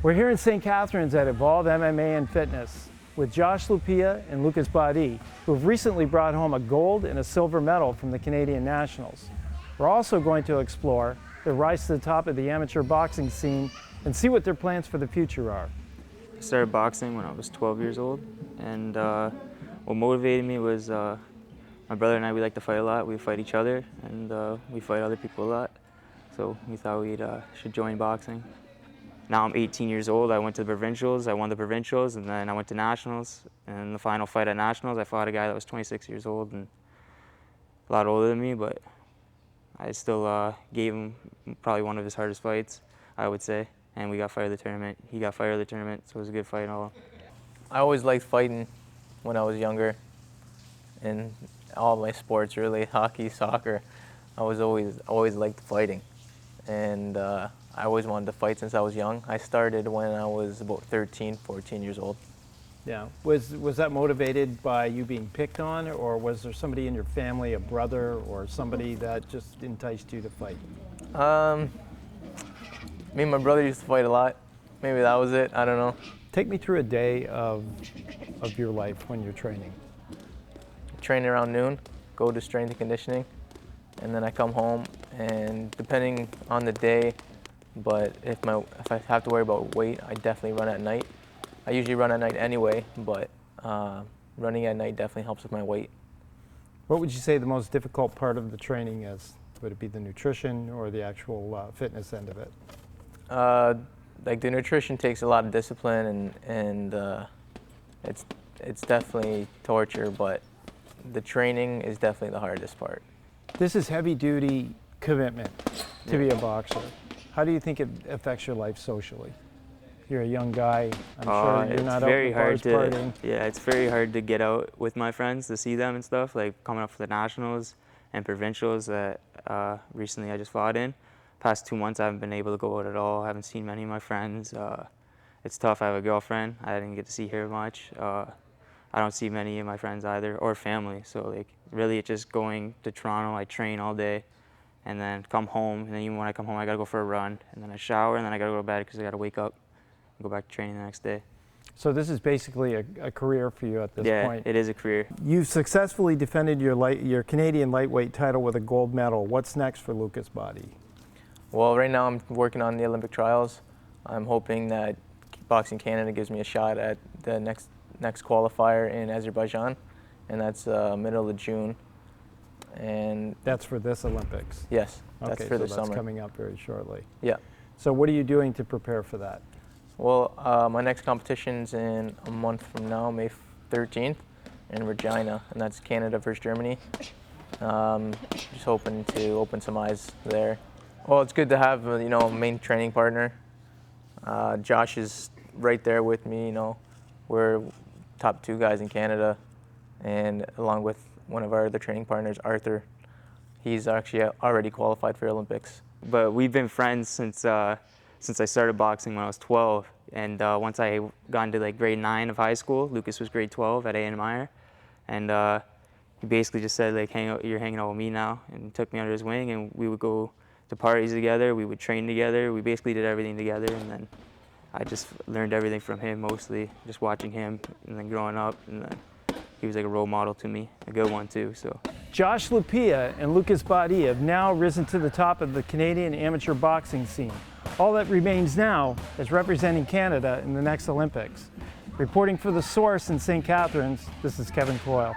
We're here in St. Catharines at Evolve MMA and Fitness with Josh Lupia and Lucas Bahdi, who have recently brought home a gold and a silver medal from the Canadian Nationals. We're also going to explore their rise to the top of the amateur boxing scene and see what their plans for the future are. I started boxing when I was 12 years old, and what motivated me was my brother and I, we like to fight a lot. We fight each other, and we fight other people a lot. So we thought we should join boxing. Now I'm 18 years old. I went to the provincials. I won the provincials, and then I went to nationals. And the final fight at nationals, I fought a guy that was 26 years old and a lot older than me, but I still gave him probably one of his hardest fights, I would say. And we got fired of the tournament. He got fired of the tournament, so it was a good fight and all. I always liked fighting when I was younger, in all my sports really, hockey, soccer. I was always liked fighting, and I always wanted to fight since I was young. I started when I was about 13, 14 years old. Yeah. Was that motivated by you being picked on, or was there somebody in your family, a brother or somebody that just enticed you to fight? Me and my brother used to fight a lot. Maybe that was it, I don't know. Take me through a day of your life when you're training. Train around noon, go to strength and conditioning, and then I come home, and depending on the day, but if I have to worry about weight, I definitely run at night. I usually run at night anyway, but running at night definitely helps with my weight. What would you say the most difficult part of the training is? Would it be the nutrition or the actual fitness end of it? Like the nutrition takes a lot of discipline, and it's definitely torture, but the training is definitely the hardest part. This is heavy-duty commitment to be a boxer. How do you think it affects your life socially? You're a young guy. I'm sure you're not out in the bars partying. Yeah, it's very hard to get out with my friends to see them and stuff. Like coming up for the nationals and provincials that recently I just fought in. Past 2 months I haven't been able to go out at all. I haven't seen many of my friends. It's tough. I have a girlfriend. I didn't get to see her much. I don't see many of my friends either, or family. So like really it's just going to Toronto. I train all day and then come home, and then even when I come home I gotta go for a run, and then I shower, and then I gotta go to bed because I gotta wake up and go back to training the next day. So this is basically a career for you at this point. Yeah, it is a career. You've successfully defended your Canadian lightweight title with a gold medal. What's next for Lucas Bahdi? Well, right now I'm working on the Olympic trials. I'm hoping that Boxing Canada gives me a shot at the next qualifier in Azerbaijan, and that's middle of June. And that's for this Olympics? Yes, that's for the summer. That's coming up very shortly. Yeah. So what are you doing to prepare for that? Well, my next competition's in a month from now, May 13th, in Regina, and that's Canada versus Germany. Just hoping to open some eyes there. Well, it's good to have a main training partner. Josh is right there with me. We're top 2 guys in Canada, and along with one of our other training partners, Arthur. He's actually already qualified for Olympics. But we've been friends since I started boxing when I was 12. And once I got into like grade 9 of high school, Lucas was grade 12 at A.N. Meyer, and he basically just said like, you're hanging out with me now, and he took me under his wing, and we would go to parties together, we would train together, we basically did everything together, and then I just learned everything from him, mostly just watching him and then growing up, and then he was like a role model to me, a good one too. So Josh Lupia and Lucas Bahdi have now risen to the top of the Canadian amateur boxing scene. All that remains now is representing Canada in the next Olympics. Reporting for The Source in St. Catharines, this is Kevin Coyle.